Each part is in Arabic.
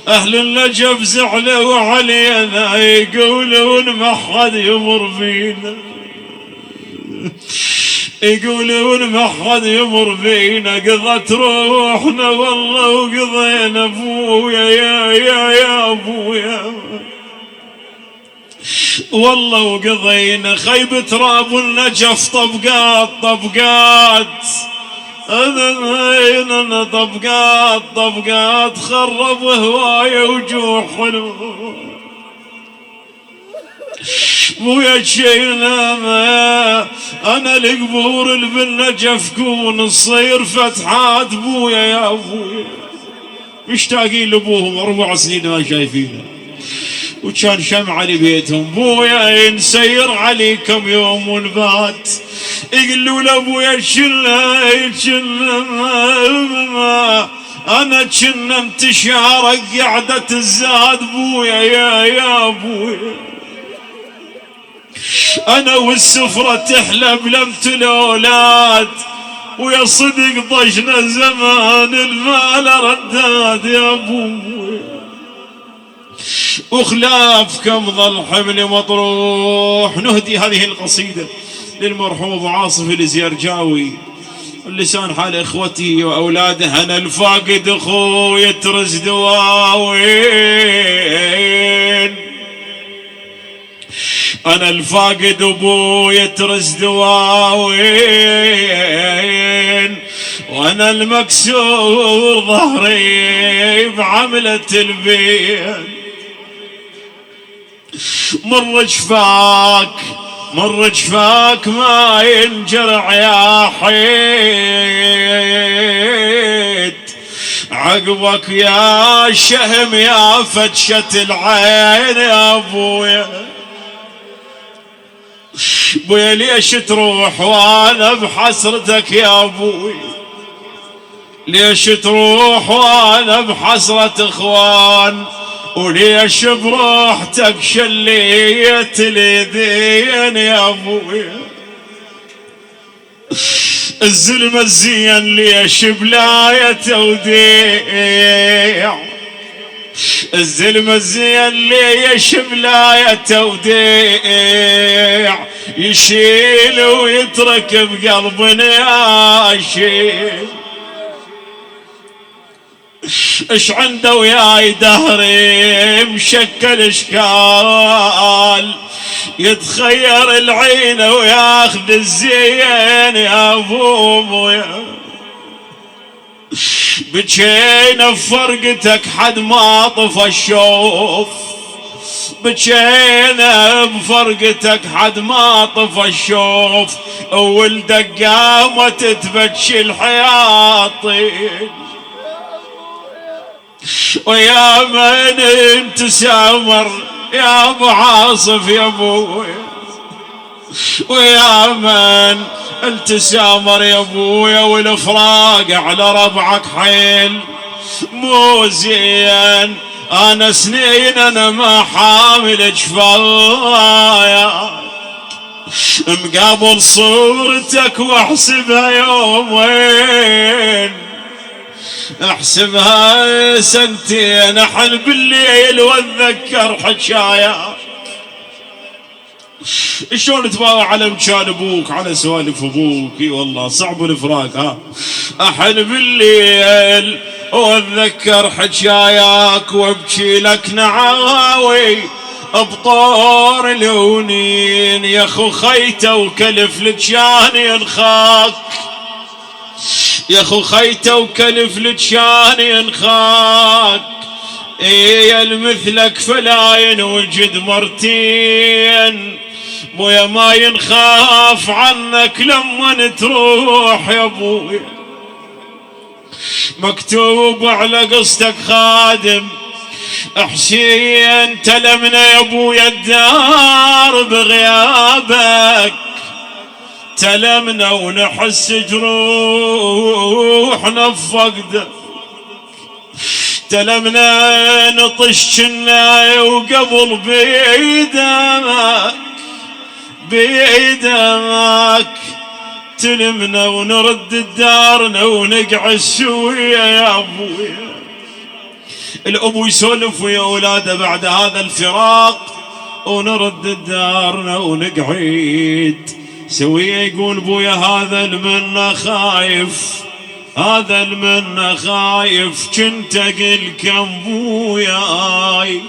أهل النجف زعلوا علينا يقولون ما حد يمر فينا، يقولون ما حد يمر فينا، قضت روحنا والله وقضينا ابويا يا ابويا، والله وقضينا خيب تراب النجف طبقات طبقات، انا طبقات طبقات خرب هوايه وجوع حلو. بويا شينا انا القبور اللي بالنجف كون الصير فتحات بويا يا ابويا، مشتاقين لابوهم 4 سنين ما شايفينه، وكان شمعة لبيتهم. بويا نسير عليكم يوم ونبات، يقولوا لابويا شلنا انا كنا انتشارك قعدة الزاد بويا يا ابويا، انا والسفرة تحلب لمت الاولاد، ويا صدق ضجنا زمان المال رداد يا ابويا، وخلافكم ظل حمل مطروح. نهدي هذه القصيدة للمرحوم ابو عاصف الزيرجاوي، اللسان حال اخوتي واولاده. انا الفاقد اخوي ترز دواوين، انا الفاقد ابوي ترز دواوين، وانا المكسور ظهري بعملة البين. مر جفاك ما ينجرع يا حيد، عقبك يا شهم يا فتشة العين يا ابويا. بويا ليش تروح وانا بحسرتك يا ابوي، ليش تروح وانا بحسرة اخوان، وليش بروحتك شليت اليدين يا ابويا. الزلمة الزين ليش بلا توديع، الزلمة الزين ليش بلا توديع، يشيل ويترك بقلبنا يشيل. اش عنده وياي دهري مشكل اشكال، يتخير العين وياخذ الزين يا ابويا. بجينا بفرقتك حد ما طفى الشوف، بجينا بفرقتك حد ما طفى الشوف، ولدك قامت تبكي الحياطين، ويا من انت سامر يا ابو عاصف يا ابويا، ويا من انت سامر يا ابويا، والفراق على ربعك حيل مو زين. انا سنين انا ما حامل جفايا، مقابل صورتك واحسبها يومين، احسبها سنتين، احن بالليل واتذكر حكايا. شلون تباوع على مكان ابوك، على سوالف ابوك؟ اي والله صعب الفراق. ها احن بالليل واتذكر حكاياك، وابكي لك نعاوي بطور لونين، يا اخو خيته وكلف لك شان ينخاك، يا اخو خيته وكلف لك شان ينخاك. ايه المثلك فلا ينوجد مرتين، بويا ما ينخاف عنك لما تروح يا بويا. مكتوب على قصتك خادم حسين، تلمنا يا ابويا الدار بغيابك، تلمنا ونحس جروحنا بفقدك، تلمنا نطش كنا وقبل بيدمك، بيدمك تلمنا ونرد دارنا ونقعد سوية يا ابويا. الأبو يسولف ويا أولاده بعد هذا الفراق، ونرد دارنا ونقعد سويه. يقول بويا هذا المنا خايف، هذا المنا خايف، كنت أقل كم بوياي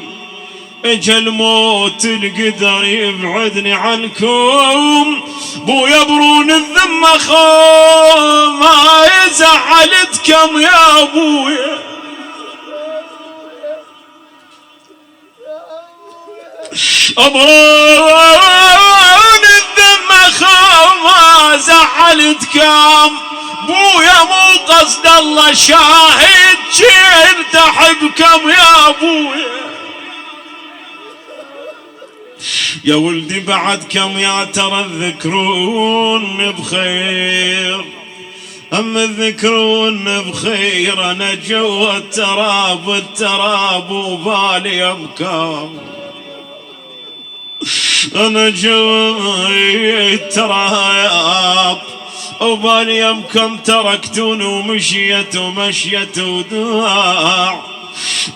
اجا الموت القدر يبعدني عنكم. بويا برون الذمة خوم ما يزعلتكم يا بويا، برون الذمة خوم ما زعلتكم. بويا مو قصد الله شاهد كنت احبكم يا بويا. يا ولدي بعد كم يا ترى الذكرون بخير، أما الذكرون بخير. أنا جوا التراب وبالي يمكم، أنا جوا التراب وبالي يمكم. تركتون ومشيت وداع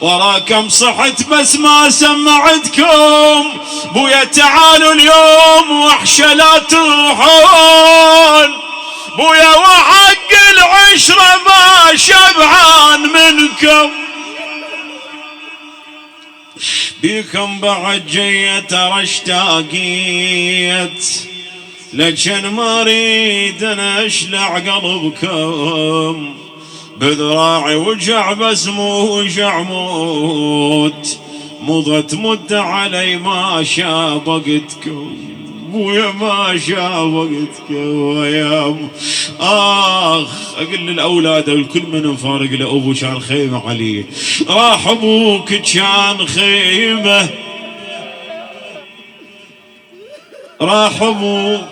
وراكم صحت بس ما سمعتكم. بويا تعالوا اليوم وحشة لا تروحون. بويا وحق العشرة ما شبعان منكم. بيكم بعد جيت ترى اشتاقيت، لكن ما اريد انا اشلع قلبكم. بذراعي وجع بس مو وجع موت، مضت مدة علي ما شابقتكم. بويا ما شابقتكم يا اخ. اقول للاولاد الكل من مفارق لابو كان خيمة عليه، راح ابوك كان خيمة، راح ابوك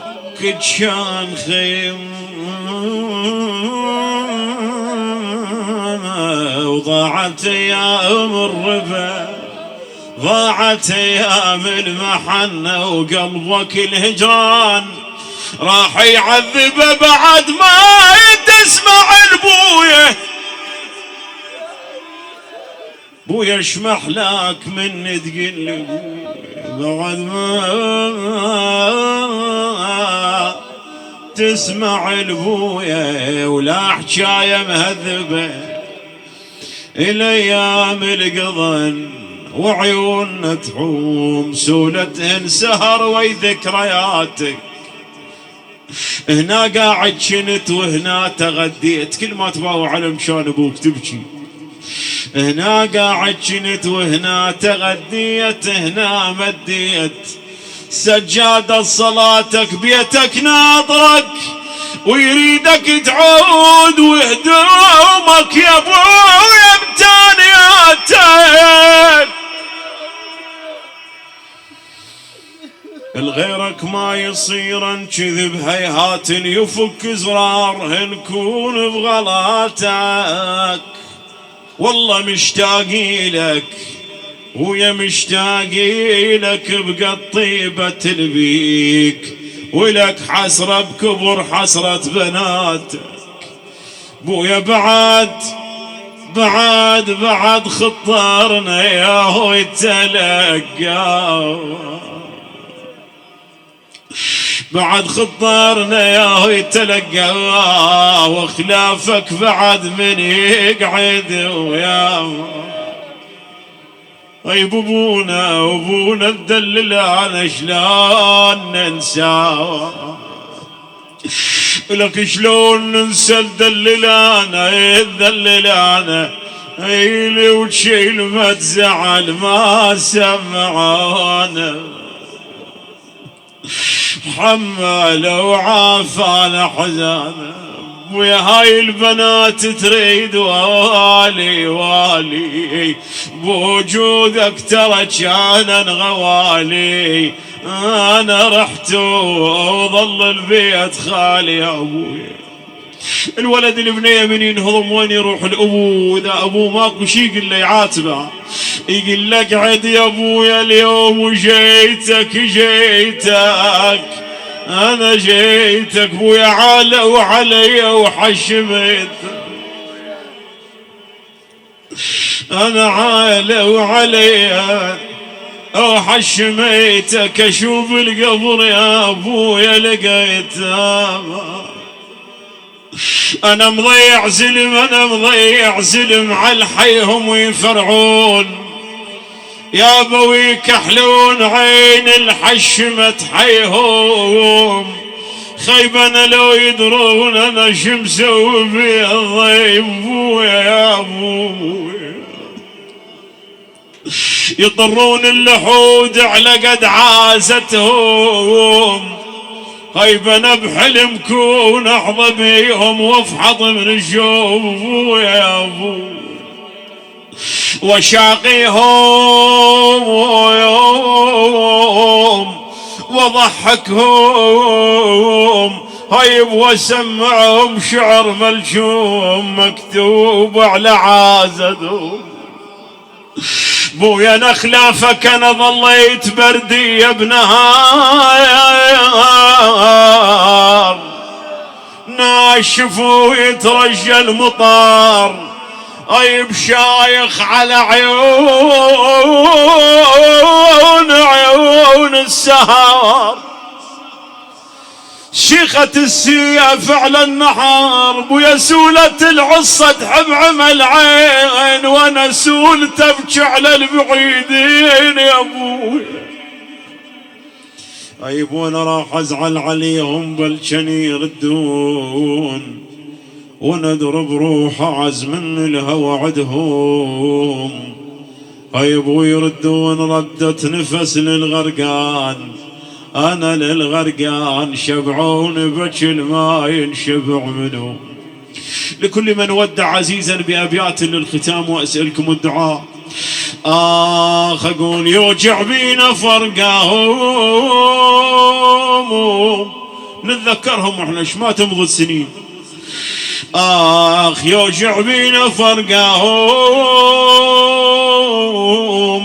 كان خيمة، وضاعت ايام الربا، ضاعت ايام المحنة، وقلبك الهجران راح يعذبه بعد ما تسمع البوية. بويا اشمحلاك من تقل بعد ما تسمع البوية، ولا حكاية مهذبة الايام القضن وعيوننا تحوم سولتهن سهر وي ذكرياتك. هنا قاعد كنت وهنا تغديت، كل ما تباوع على مشان ابوك تبكي. هنا قاعد كنت وهنا تغديت، هنا مديت سجادة صلاتك، بيتك ناطرك ويريدك تعود، وهدومك يا ابويا بتانياتك. الغيرك ما يصير كذب هيهات يفك زرار نكون بغلاتك. والله مشتاقي لك ويا مشتاقي لك بقطيبة البيك، ولك حسرة بكبر حسرة بناتك. بويا بعد خطارنا يا هو يتلقى، بعد خطارنا يا هو يتلقى، وخلافك بعد من يقعد ويا طيب. ابونا الدللان شلون ننساه، لك شلون ننسى الدللانة ايلي وشيل ما تزعل ما سمعانا. حماله وعافانا حزانه، ويا هاي البنات تريد والي بوجودك ترى كان غوالي. انا رحت وظل البيت خالي يا ابوي. الولد البنيه من ينهضم وين يروح الابو؟ اذا ابوه ماكو شي يقول له يعاتبه، يقول لك عد يا ابويا اليوم وجيتك انا جيتك. بويا عالوا علي وحشمت، أنا عالي وعليا وحشميتك أشوف القبر يا أبويا لقيته. أنا مضيع زلم، أنا مضيع زلم على الحيهم ويفرعون يا بوي يكحلون عين الحشمة حيهم. خيبنا لو يدرون أنا شمسوي في الضيم بويا يا أبويا. يضرون اللحود على قد عازتهم. خيبنا بحلم كون أحظى بيهم وافحظ من الجوف بويا يا أبويا. وشاقيهم وضحكهم هيب وسمعهم شعر ملجوم مكتوب على عازتهم. بويا انا خلافك انا ظليت بردي بنهار ناشف ويترجى المطار. أيب شايخ على عيون السهر. شيخة السياف على النحر بويا سولة العصة تحب عمل عين وانا سول تبكي على البعيدين يا ابويا. أيب وانا راح ازعل عليهم بلشن يردون ونضرب روح عز من الهوى عدهم. أيب ويردون ردة نفس للغرقان. أنا للغرقان شبعون بكي ما ينشبع منه. لكل من ودع عزيزا بأبيات للختام وأسألكم الدعاء. أقول يوجع بينا فرقاهم نتذكرهم واحنا ما تمضي السنين. يوجع بينا فرقاهم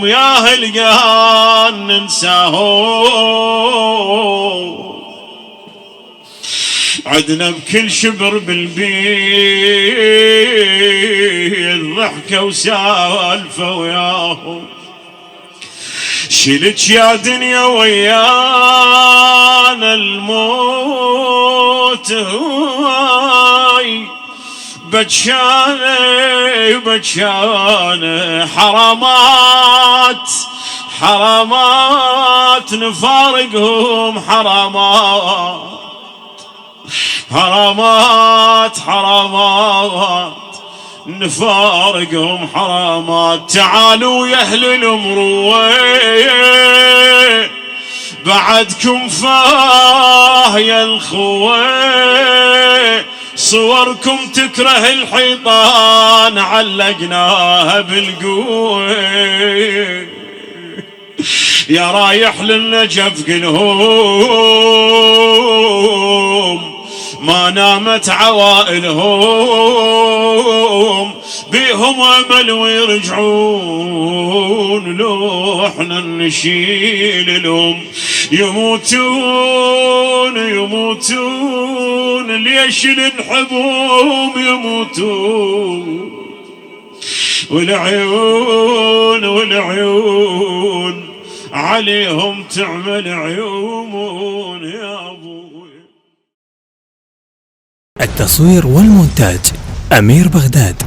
يا هلقان ننساهم. عدنا بكل شبر بالبيت ضحكة وسالفة وياهم. شلت يا دنيا ويانا الموت هاي بتشاني حرامات نفارقهم حرامات نفارقهم حرامات. تعالوا يا اهل المروه بعدكم فاه يا الخوه. صوركم تكره الحيطان علقناها بالقوه. يا رايح للنجف قلهم ما نامت عوائلهم. بيهم امل ويرجعون لو احنا نشيل لهم. يموتون ليش نحبهم يموتون. والعيون عليهم تعمل عيون يا ابوي. التصوير والمونتاج أمير بغداد.